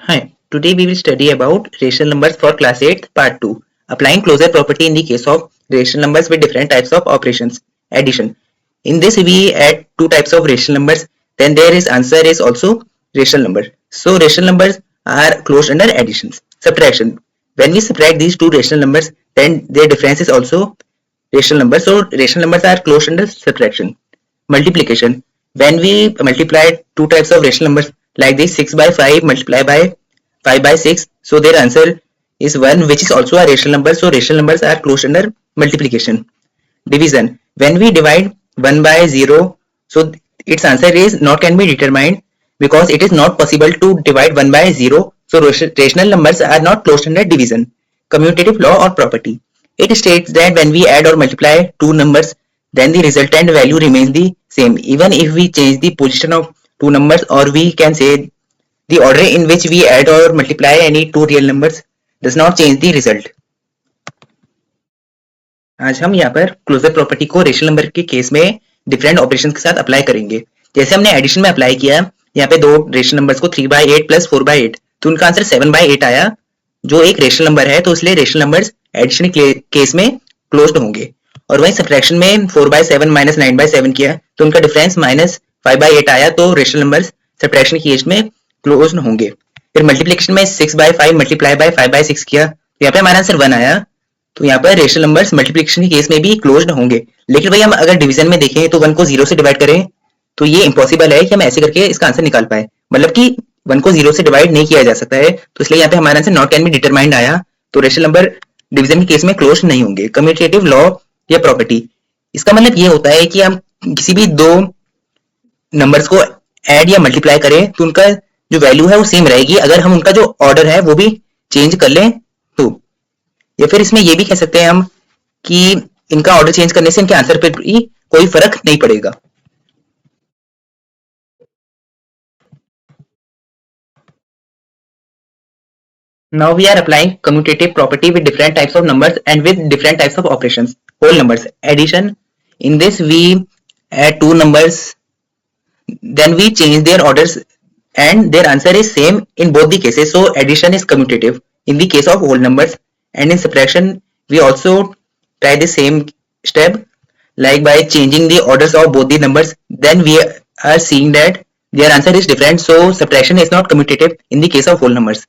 Hi, today we will study about rational numbers for class 8 part 2, applying closure property in the case of rational numbers with different types of operations. Addition. In this we add two types of rational numbers, then there is answer is also rational number. So rational numbers are closed under additions. Subtraction. When we subtract these two rational numbers, then their difference is also rational numbers. So rational numbers are closed under subtraction. Multiplication. When we multiply two types of rational numbers like this, 6 by 5 multiplied by 5 by 6, so their answer is 1, which is also a rational number. So rational numbers are closed under multiplication. Division. When we divide 1 by 0, so its answer is not can be determined because it is not possible to divide 1 by 0. So rational numbers are not closed under division. Commutative law or property. It states that when we add or multiply two numbers, then the resultant value remains the same even if we change the position of two numbers, or we can say the order in which we add or multiply any two real numbers does not change the result. आज हम यहाँ पर closure property को rational number के case में different operation के साथ apply करेंगे. जैसे हमने एडिशन में अप्लाई किया, यहाँ पे दो रेशनल नंबर्स को 3/8 प्लस 4/8, तो उनका आंसर 7/8 आया जो एक रेशनल नंबर है, तो इसलिए रेशनल नंबर्स एडिशन केस में क्लोज्ड होंगे. और वहीं सब्ट्रैक्शन में 4/7 माइनस 9/7 किया तो उनका डिफरेंस -5/8 आया, तो रेशनल नंबर्स सब्ट्रैक्शन केस में क्लोज्ड होंगे. फिर मल्टीप्लिकेशन में 6/5 मल्टीप्लाई बाय 5/6 किया, तो यहाँ पे हमारा आंसर 1 आया, तो यहाँ पर रेशनल नंबर्स मल्टीप्लिकेशन के केस में भी क्लोज्ड होंगे. लेकिन भाई हम अगर डिवीजन में देखें तो 1 को 0 से डिवाइड करें तो ये इम्पॉसिबल है कि हम ऐसे करके इसका आंसर निकाल पाए, मतलब कि 1 को 0 से डिवाइड नहीं किया जा सकता है, तो इसलिए यहाँ पे हमारा answer not can be determined आया, तो रेशनल नंबर डिवीजन के केस में क्लोज नहीं होंगे. कम्यूटेटिव लॉ या प्रॉपर्टी, इसका मतलब ये होता है कि हम किसी भी दो नंबर्स को ऐड या मल्टीप्लाई करें तो उनका जो वैल्यू है वो सेम रहेगी अगर हम उनका जो ऑर्डर है वो भी चेंज कर लें तो. या फिर इसमें ये भी कह सकते हैं हम कि इनका ऑर्डर चेंज करने से इनके आंसर पे भी कोई फर्क नहीं पड़ेगा. Now we are applying commutative property with different types of numbers and with different types of operations. Whole numbers. Addition. In this we add two numbers, then we change their orders and their answer is same in both the cases. So addition is commutative in the case of whole numbers, and in subtraction we also try the same step, like by changing the orders of both the numbers, then we are seeing that their answer is different. So subtraction is not commutative in the case of whole numbers.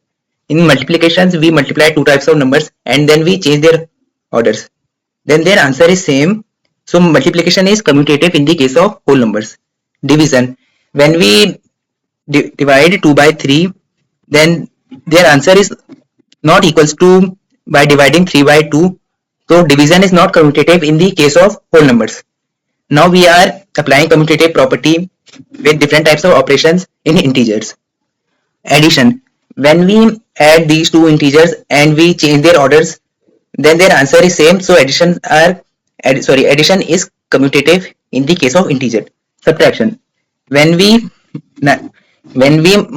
In multiplications we multiply two types of numbers and then we change their orders, then their answer is same, so multiplication is commutative in the case of whole numbers. Division. When we divide 2 by 3, then their answer is not equals to by dividing 3 by 2, so division is not commutative in the case of whole numbers. Now we are applying commutative property with different types of operations in integers. Addition. When we add these two integers and we change their orders, then their answer is same, so addition is commutative in the case of integer. Subtraction. When we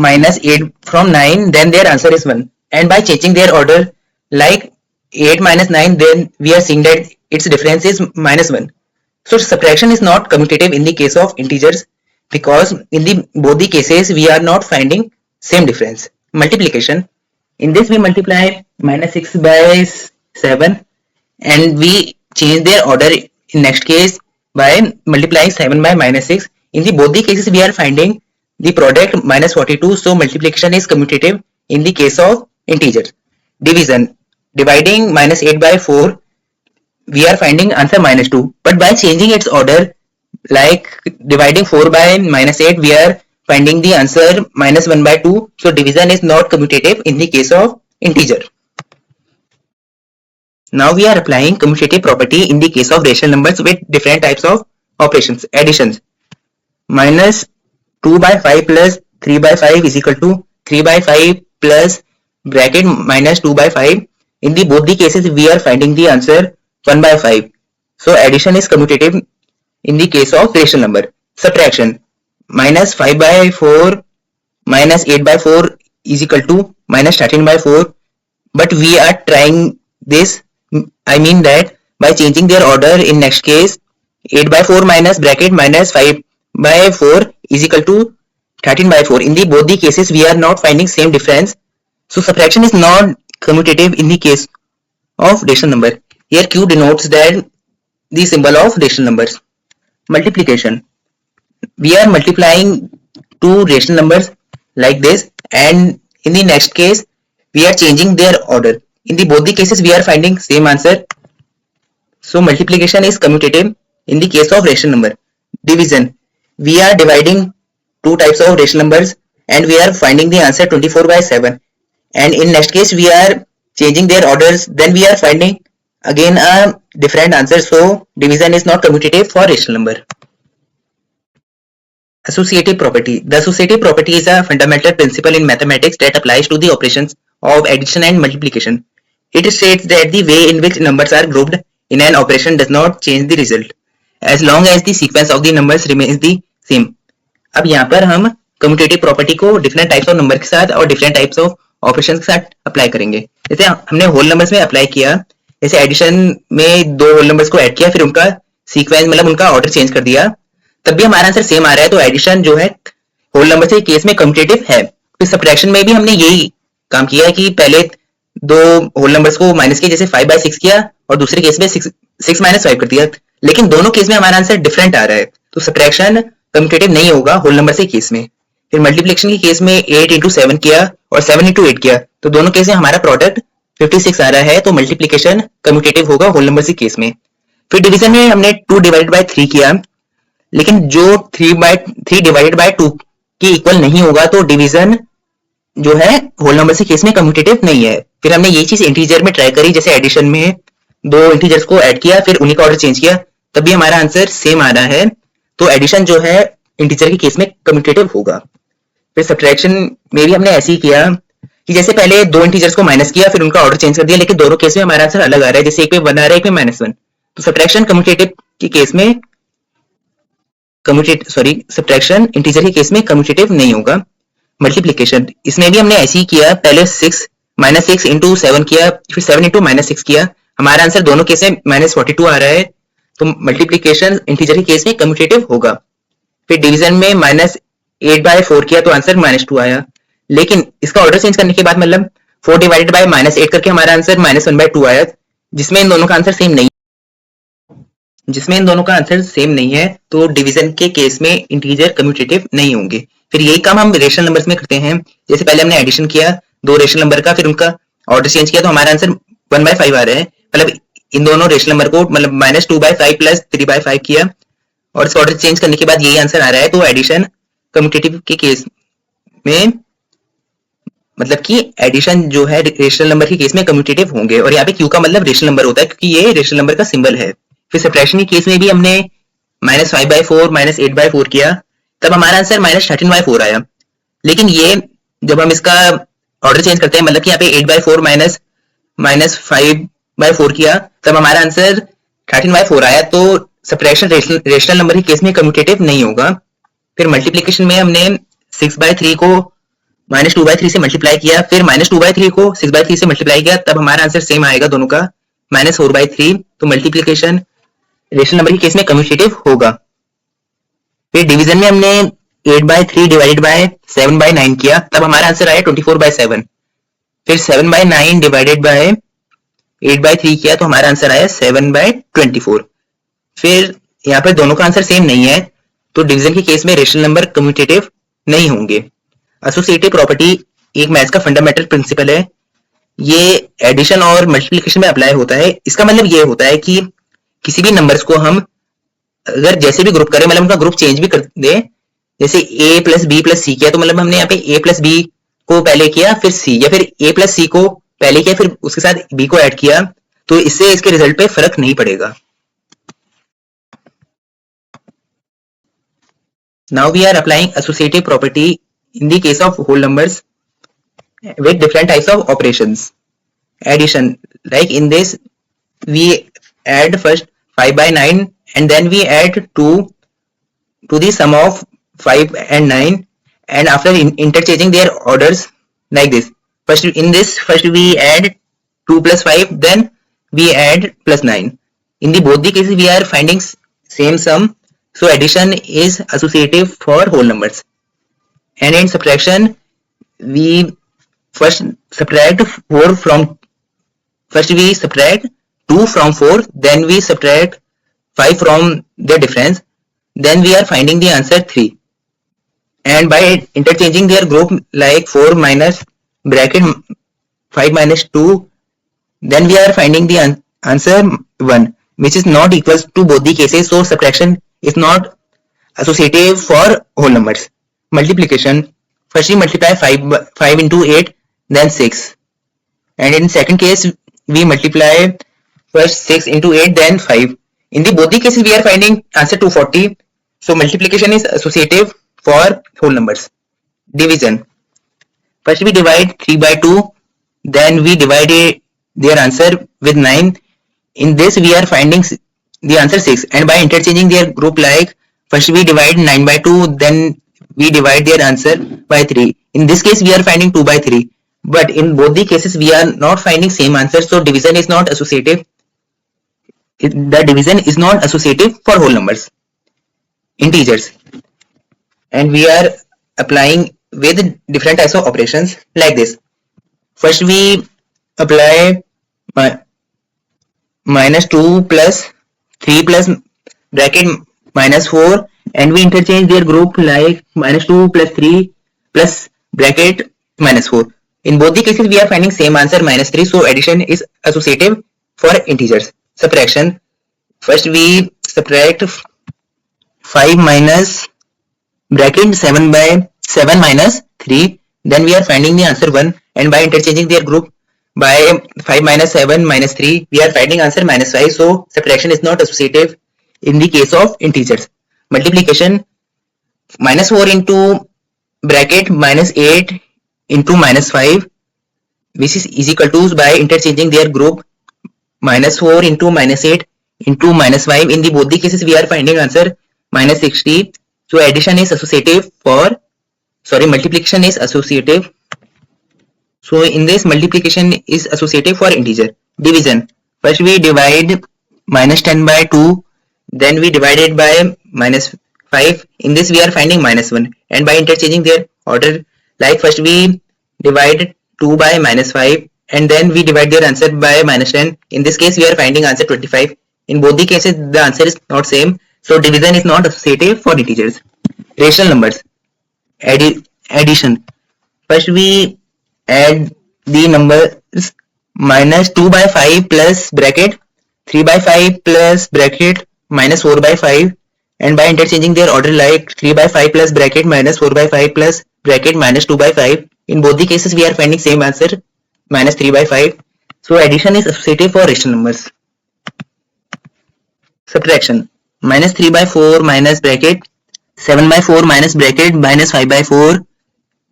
minus 8 from 9, then their answer is 1, and by changing their order, like 8 minus 9, then we are seeing that its difference is -1. So subtraction is not commutative in the case of integers because in both the cases we are not finding same difference. Multiplication. In this we multiply -6 by 7 and we change their order in next case by multiplying 7 by -6. In both the cases we are finding the product -42, so multiplication is commutative in the case of integers. Division. Dividing -8 by 4, we are finding answer -2, but by changing its order, like dividing 4 by -8, we are finding the answer -1 by 2, so division is not commutative in the case of integer. Now we are applying commutative property in the case of rational numbers with different types of operations. Additions. -2 by 5 plus 3 by 5 is equal to 3 by 5 plus bracket -2 by 5. In both the cases we are finding the answer 1 by 5. So addition is commutative in the case of rational number. Subtraction. -5 by 4 minus 8 by 4 is equal to -13 by 4, but we are trying this, I mean that by changing their order in next case, 8 by 4 minus bracket minus 5 by 4 is equal to 13 by 4. In both the cases we are not finding same difference, So subtraction is not commutative in the case of rational number. Here Q denotes that the symbol of rational numbers. Multiplication. We are multiplying two rational numbers like this, and in the next case we are changing their order. In the both the cases we are finding same answer. So multiplication is commutative in the case of rational number. Division. We are dividing two types of rational numbers and we are finding the answer 24/7. And in next case we are changing their orders, then we are finding again a different answer. So division is not commutative for rational number. Associative property. The associative property is a fundamental principle in mathematics that applies to the operations of addition and multiplication. It states that the way in which numbers are grouped in an operation does not change the result as long as the sequence of the numbers remains the same. अब यहाँ पर हम commutative property को different types of number के साथ और different types of operations के साथ अप्लाई करेंगे. जैसे हमने होल नंबर्स में अप्लाई किया, जैसे एडिशन में दो होल नंबर्स को ऐड किया, फिर उनका सीक्वेंस मतलब उनका ऑर्डर चेंज कर दिया, तब भी हमारा आंसर सेम आ रहा है. तो एडिशन जो है होल नंबर के केस में कम्यूटेटिव है. फिर सब्ट्रैक्शन में भी हमने यही काम किया कि पहले दो होल नंबर्स को माइनस किया, जैसे 5/6 किया, और दूसरे केस में 6 - 5 कर दिया, लेकिन दोनों केस में हमारा आंसर डिफरेंट आ रहा है. तो सब्ट्रैक्शन कम्यूटेटिव नहीं होगा होल नंबर से केस में. फिर मल्टीप्लिकेशन के केस में 8 × 7 किया और 7 × 8 किया, तो दोनों केस में हमारा प्रोडक्ट 56 आ रहा है. तो मल्टीप्लिकेशन कम्यूटेटिव होगा होल नंबर से केस में. फिर डिवीजन में हमने 2/3 किया, लेकिन जो 3/2 की इक्वल नहीं होगा, तो डिवीजन जो है होल नंबर से केस में कम्यूटेटिव नहीं है. फिर हमने ये चीज इंटीजर में ट्राई करी, जैसे एडिशन में दो इंटीजर्स को ऐड किया, फिर उन्हीं का ऑर्डर चेंज किया, तब भी हमारा आंसर सेम आ रहा है. तो एडिशन जो है इंटीजर के केस में कम्यूटेटिव होगा. फिर सब्ट्रैक्शन में भी हमने ऐसे ही किया कि जैसे पहले दो इंटीजर्स को माइनस किया, फिर उनका ऑर्डर चेंज कर दिया, लेकिन दोनों केस में हमारा आंसर अलग आ रहा है. जैसे एक में 1 आ रहा है, एक में -1. तो सब्ट्रैक्शन कम्यूटेटिव के केस में सब्ट्रैक्शन इंटीजर के केस में कम्यूटेटिव नहीं होगा. मल्टीप्लिकेशन, इसमें भी हमने ऐसे ही किया, पहले -6 × 7 किया, फिर 7 × -6 किया, हमारा आंसर दोनों केस में -42 आ रहा है. तो मल्टीप्लिकेशन इंटीजर के केस में कम्यूटेटिव होगा. फिर डिवीजन में -8/4 किया, तो आंसर -2 आया, लेकिन इसका ऑर्डर चेंज करने के बाद मतलब 4/-8 करके हमारा आंसर -1/2 आया, जिसमें इन दोनों का आंसर सेम नहीं है. तो डिवीजन के केस में इंटीजर कम्यूटेटिव नहीं होंगे. फिर यही काम हम रेशनल नंबर्स में करते हैं. जैसे पहले हमने एडिशन किया दो रेशनल नंबर का, फिर उनका ऑर्डर चेंज किया, तो हमारा आंसर 1/5 आ रहा है. मतलब इन दोनों रेशनल नंबर को मतलब -2/5 + 3/5 किया, और इसका ऑर्डर चेंज करने के बाद यही आंसर आ रहा है. तो एडिशन कम्यूटेटिव के केस में मतलब कि एडिशन जो है रेशनल नंबर के केस में कम्यूटेटिव होंगे. और यहाँ पे क्यू का मतलब रेशनल नंबर होता है, क्योंकि ये रेशनल नंबर का सिंबल है. फिर सब्ट्रैक्शन के केस में भी हमने -5/4 -8/4 किया, तब हमारा आंसर -13/4 आया. लेकिन ये जब हम इसका ऑर्डर चेंज करते हैं, मतलब कि यहाँ पे 8/4 -5/4 किया, तब हमारा आंसर 13/4 आया. तो सब्ट्रैक्शन रेशनल नंबर के केस में कम्यूटेटिव नहीं होगा. फिर मल्टीप्लिकेशन में हमने 6/3 को -2/3 से मल्टीप्लाई किया, फिर -2/3 को 6/3 से मल्टीप्लाई किया, तब हमारा आंसर सेम आएगा दोनों का, -4/3. तो मल्टीप्लिकेशन रेशनल नंबर के केस में कम्यूटेटिव होगा. फिर डिवीजन में हमने 8/3 / 7/9 किया, तब हमारा आंसर आया 24/7. फिर 7/9 / 8/3 किया, तो हमारा आंसर आया 7/24. फिर यहाँ पर दोनों का आंसर सेम नहीं है, तो डिवीजन के केस में रेशनल नंबर कम्यूटेटिव नहीं होंगे. एसोसिएटिव प्रॉपर्टी एक मैथ्स का फंडामेंटल प्रिंसिपल है. ये एडिशन और मल्टीप्लिकेशन में अप्लाई होता है. इसका मतलब ये होता है कि किसी भी नंबर्स को हम अगर जैसे भी ग्रुप करें, मतलब उनका ग्रुप चेंज भी कर दे, जैसे a + b + c किया, तो मतलब हमने यहाँ पे a + b को पहले किया, फिर c, या फिर a + c को पहले किया, फिर उसके साथ b को ऐड किया, तो इससे इसके रिजल्ट पे फर्क नहीं पड़ेगा. Now we are applying associative property in the case of whole numbers with different types of operations. Addition, like in this we add first 5/9 and then we add 2 to the sum of 5 and 9, and after interchanging their orders like this. First we add 2 + 5, then we add +9. In the both the cases we are finding same sum, so addition is associative for whole numbers. And in subtraction we first we subtract 2 from 4, then we subtract 5 from their difference, then we are finding the answer 3. And by interchanging their group, like 4 minus bracket 5 minus 2, then we are finding the answer 1, which is not equals to both the cases, so subtraction is not associative for whole numbers. Multiplication, first we multiply 5 into 8, then 6, and in second case we multiply first 6 into 8, then 5. In both the cases we are finding answer 240, so multiplication is associative for whole numbers. Division, first we divide 3 by 2, then we divide their answer with 9. In this we are finding the answer 6, and by interchanging their group, like first we divide 9 by 2, then we divide their answer by 3. In this case we are finding 2 by 3, but in both the cases we are not finding same answer, so division is not associative. The division is not associative for whole numbers. Integers, and we are applying with different types of operations like this. First we apply minus 2 plus 3 plus bracket minus 4, and we interchange their group, like minus 2 plus 3 plus bracket minus 4. In both the cases we are finding same answer minus 3, so addition is associative for integers. Subtraction, first we subtract 5 minus bracket 7 by 7 minus 3, then we are finding the answer 1, and by interchanging their group by 5 minus 7 minus 3, we are finding answer minus 5, so subtraction is not associative in the case of integers. Multiplication, minus 4 into bracket minus 8 into minus 5, which is equal to, by interchanging their group, minus 4 into minus 8 into minus 5. In both the cases we are finding answer minus 60, so addition is associative for, multiplication is associative. So in this, multiplication is associative for integer. Division, first we divide minus 10 by 2, then we divide it by minus 5. In this we are finding minus 1, and by interchanging their order, like first we divide 2 by minus 5, and then we divide their answer by minus 10. In this case we are finding answer 25. In both the cases the answer is not same, so division is not associative for integers. Rational numbers. Addition, first we add the numbers minus 2 by 5 plus bracket 3 by 5 plus bracket minus 4 by 5, and by interchanging their order, like 3 by 5 plus bracket minus 4 by 5 plus bracket minus 2 by 5. In both the cases we are finding same answer minus 3 by 5, so addition is associative for rational numbers. Subtraction, minus 3 by 4 minus bracket 7 by 4 minus bracket minus 5 by 4,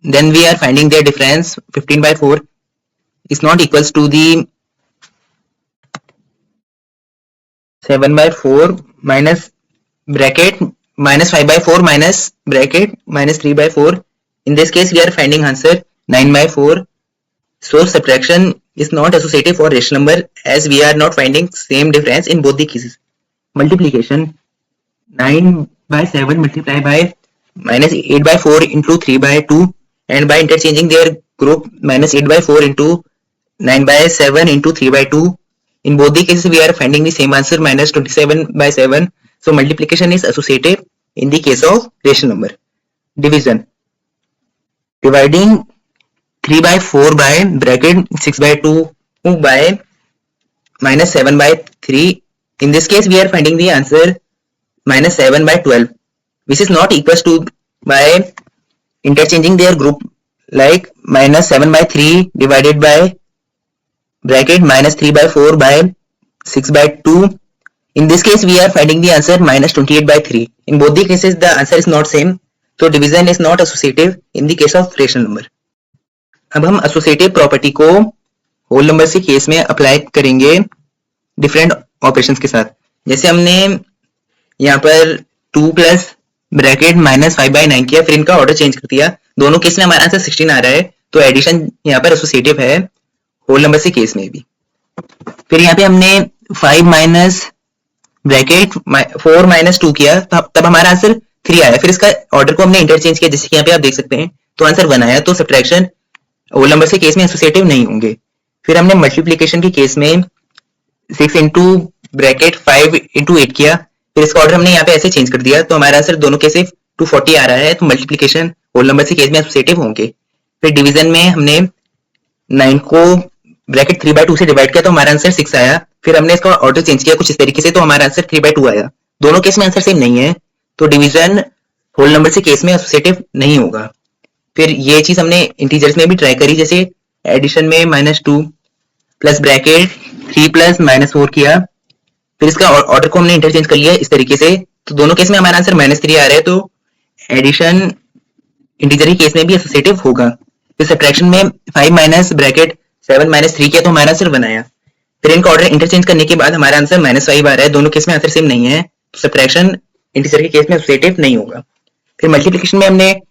then we are finding their difference 15 by 4 is not equals to the 7 by 4 minus bracket minus 5 by 4 minus bracket minus 3 by 4. In this case we are finding answer 9 by 4, so subtraction is not associative for rational number, as we are not finding same difference in both the cases. Multiplication, 9 by 7 multiplied by minus 8 by 4 into 3 by 2, and by interchanging their group, minus 8 by 4 into 9 by 7 into 3 by 2. In both the cases we are finding the same answer minus 27 by 7, so multiplication is associative in the case of rational number. Division, dividing 3 by 4 by bracket 6 by 2 by minus 7 by 3. In this case we are finding the answer minus 7 by 12, which is not equals to, by interchanging their group, like minus 7 by 3 divided by bracket minus 3 by 4 by 6 by 2. In this case we are finding the answer minus 28 by 3. In both the cases the answer is not same, so division is not associative in the case of rational number. अब हम associative property को whole numbers के case में apply करेंगे different operations के साथ. जैसे हमने यहाँ पर 2 प्लस ब्रैकेट माइनस 5 बाई 9 किया, फिर इनका ऑर्डर चेंज कर दिया, दोनों केस में हमारा आंसर 16 आ रहा है, तो एडिशन यहाँ पर एसोसिएटिव है होल नंबर से केस में भी. फिर यहाँ पे हमने 5 माइनस ब्रैकेट 4 माइनस 2 किया, तब हमारा आंसर 3 आया. फिर इसका ऑर्डर को हमने इंटरचेंज किया, जैसे कि यहाँ पे आप देख सकते हैं, तो आंसर 1 आया. तो सब्ट्रैक्शन होल नंबर के केस में एसोसिएटिव नहीं होंगे। फिर हमने मल्टीप्लीकेशन के केस में 6 इंटू ब्रैकेट 5 इंटू 8 किया, फिर इसका ऑर्डर हमने यहाँ पे ऐसे चेंज कर दिया, तो हमारा आंसर दोनों के सिर्फ 240 आ रहा है, तो मल्टीप्लीकेशन होल नंबर के केस में एसोसिएटिव होंगे। फिर डिवीजन में हमने 9 को ब्रैकेट 3/2 से डिवाइड किया, तो हमारा आंसर 6 आया। फिर हमने इसका ऑर्डर चेंज किया कुछ इस तरीके से, तो हमारा आंसर 3/2 आया। दोनों केस में आंसर सेम नहीं है, तो डिवीजन होल नंबर के केस में एसोसिएटिव नहीं होगा। फिर ये चीज हमने इंटीजर्स में भी ट्राई करी, जैसे एडिशन में -2 प्लस ब्रैकेट 3 प्लस -4 किया, फिर इसका ऑर्डर को हमने इंटरचेंज कर लिया इस तरीके से, तो दोनों केस में हमारा आंसर -3 आ रहा है, तो एडिशन इंटीजर के केस में भी एसोसिएटिव होगा। फिर सब्ट्रैक्शन में 5 माइनस ब्रैकेट 7 -3 किया, तो हमारा आंसर 1 आया। फिर इनका ऑर्डर इंटरचेंज करने के बाद हमारा आंसर -5 आ रहा है, दोनों केस में आंसर सेम नहीं है, तो सब्ट्रैक्शन इंटीजर के केस में एसोसिएटिव नहीं होगा। फिर मल्टीप्लिकेशन में हमने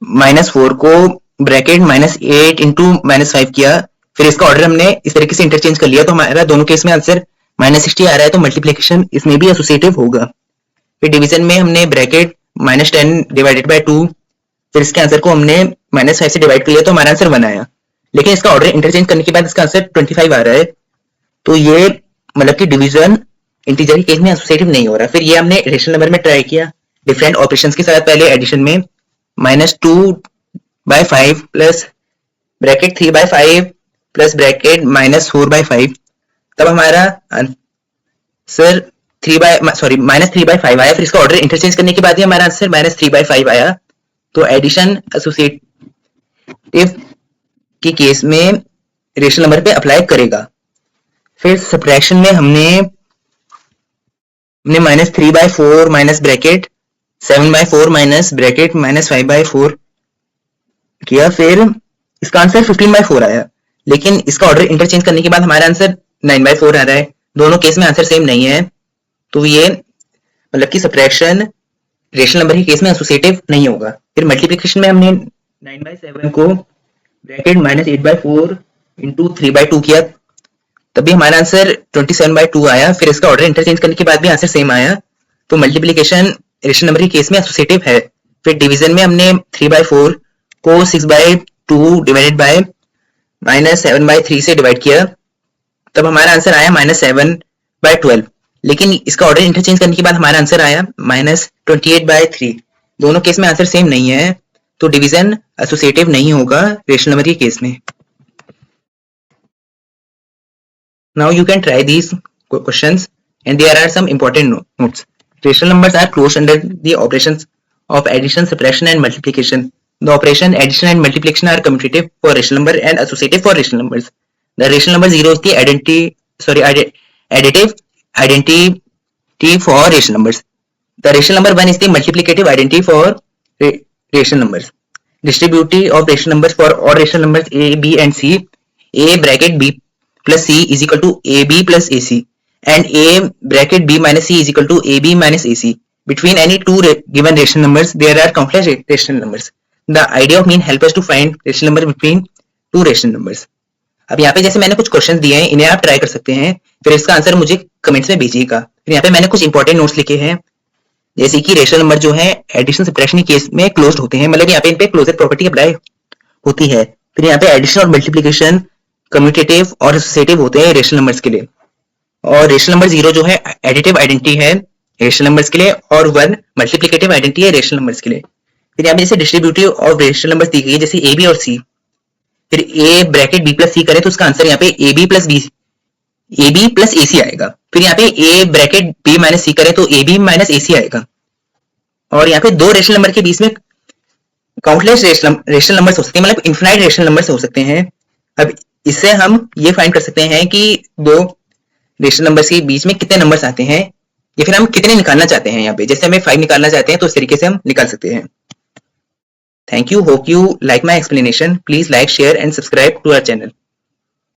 -4 को ब्रैकेट -8 इंटू -5 किया, फिर इसका ऑर्डर हमने इस तरीके से इंटरचेंज कर लिया, तो हमारा दोनों केस में आंसर -60 आ रहा है, तो मल्टीप्लिकेशन इसमें भी एसोसिएटिव होगा। फिर डिवीजन में हमने ब्रैकेट -10 डिवाइडेड बाय 2, फिर इसके आंसर को हमने -5 से डिवाइड कर लिया, तो हमारा आंसर 1 आया। लेकिन इसका ऑर्डर इंटरचेंज करने के बाद इसका आंसर 25 आ रहा है, तो ये मतलब कि डिवीजन इंटीजर के केस में एसोसिएटिव नहीं हो रहा। फिर ये हमने रेशनल नंबर में ट्राई किया डिफरेंट ऑपरेशंस के साथ। पहले एडिशन में -2/5 प्लस ब्रैकेट 3/5 प्लस ब्रैकेट -4/5, तब हमारा आंसर -3/5 आया। फिर इसका ऑर्डर इंटरचेंज करने के बाद ही हमारा आंसर -3/5 आया, तो एडिशन एसोसिएटिव के केस में रेशनल नंबर पे अप्लाई करेगा। फिर सब्ट्रैक्शन में हमने -3/4 माइनस ब्रैकेट 7/4 माइनस ब्रैकेट -5/4 किया, फिर इसका आंसर 15/4 आया। लेकिन इसका ऑर्डर इंटरचेंज करने के बाद हमारा आंसर 9/4 आ रहा है, दोनों केस में आंसर सेम नहीं है, तो ये मतलब कि सब्ट्रैक्शन रेशनल नंबर के केस में एसोसिएटिव नहीं होगा। फिर मल्टीप्लिकेशन में हमने 9/7 को ब्रैकेट -8/4 इंटू 3/2 किया, तभी हमारा आंसर 27/2 आया। फिर इसका ऑर्डर इंटरचेंज करने के बाद भी आंसर सेम आया, तो मल्टीप्लिकेशन रेशनल नंबर के केस में एसोसिएटिव है। फिर डिवीजन में हमने 3/4 को 6/2 डिवाइडेड बाय -7/3 से डिवाइड किया, तब हमारा आंसर आया -7/12। लेकिन इसका ऑर्डर इंटरचेंज करने के बाद हमारा आंसर आया -28/3। दोनों केस में आंसर सेम नहीं है, तो डिवीजन एसोसिएटिव नहीं होगा रेशनल नंबर के केस में। Now you can try these questions, and there are some important notes. Rational numbers are closed under the operations of addition, subtraction, and multiplication. The operation addition and multiplication are commutative for rational number and associative for rational numbers. The rational number 0 is the additive identity for rational numbers. The rational number 1 is the multiplicative identity for rational numbers. Distributive of rational numbers for all rational numbers a, b, and c. A bracket b plus c is equal to ab plus ac, and a bracket b minus c is equal to ab minus ac. Between any two given rational numbers, there are countless rational numbers. The idea of mean helps us to find rational number between two rational numbers. अब यहाँ पे जैसे मैंने कुछ question दिए हैं, इन्हें आप ट्राई कर सकते हैं, फिर इसका आंसर मुझे कमेंट्स में भेजिएगा। फिर यहाँ पे मैंने कुछ इंपॉर्टेंट नोट्स लिखे हैं, जैसे कि रेशनल नंबर जो है एडिशन सब्ट्रैक्शन के केस में क्लोज्ड होते हैं, मतलब यहाँ पे इन पे क्लोजर प्रॉपर्टी अप्लाई होती है। फिर यहाँ पे एडिशन और मल्टीप्लिकेशन कम्यूटेटिव और एसोसिएटिव होते हैं रेशनल नंबर्स के लिए, और रेशनल नंबर 0 जो है एडिटिव आइडेंटिटी है रेशनल नंबर्स के लिए, और 1 मल्टीप्लिकेटिव आइडेंटिटी है रेशनल नंबर्स के लिए। फिर यहाँ पे जैसे डिस्ट्रीब्यूटिव ऑफ रेशनल नंबर्स दी गई है, जैसे ए बी और सी, फिर ए ब्रैकेट बी प्लस सी करें तो उसका आंसर यहाँ पे ए बी प्लस ए सी आएगा। फिर यहाँ पे ए ब्रैकेट बी माइनस सी करें तो ए बी माइनस ए सी आएगा। और यहाँ पे दो रेशनल नंबर के बीच में काउंटलेस रेशनल नंबर्स हो सकते हैं, मतलब इनफिनाइट रेशनल नंबर्स हो सकते हैं। अब इससे हम ये फाइंड कर सकते हैं कि दो रेशनल नंबर्स के बीच में कितने नंबर्स आते हैं, या फिर हम कितने निकालना चाहते हैं। यहाँ पे जैसे हमें 5 निकालना चाहते हैं तो इस तरीके से हम निकाल सकते हैं। Thank you, hope you like my explanation. Please like, share and subscribe to our channel.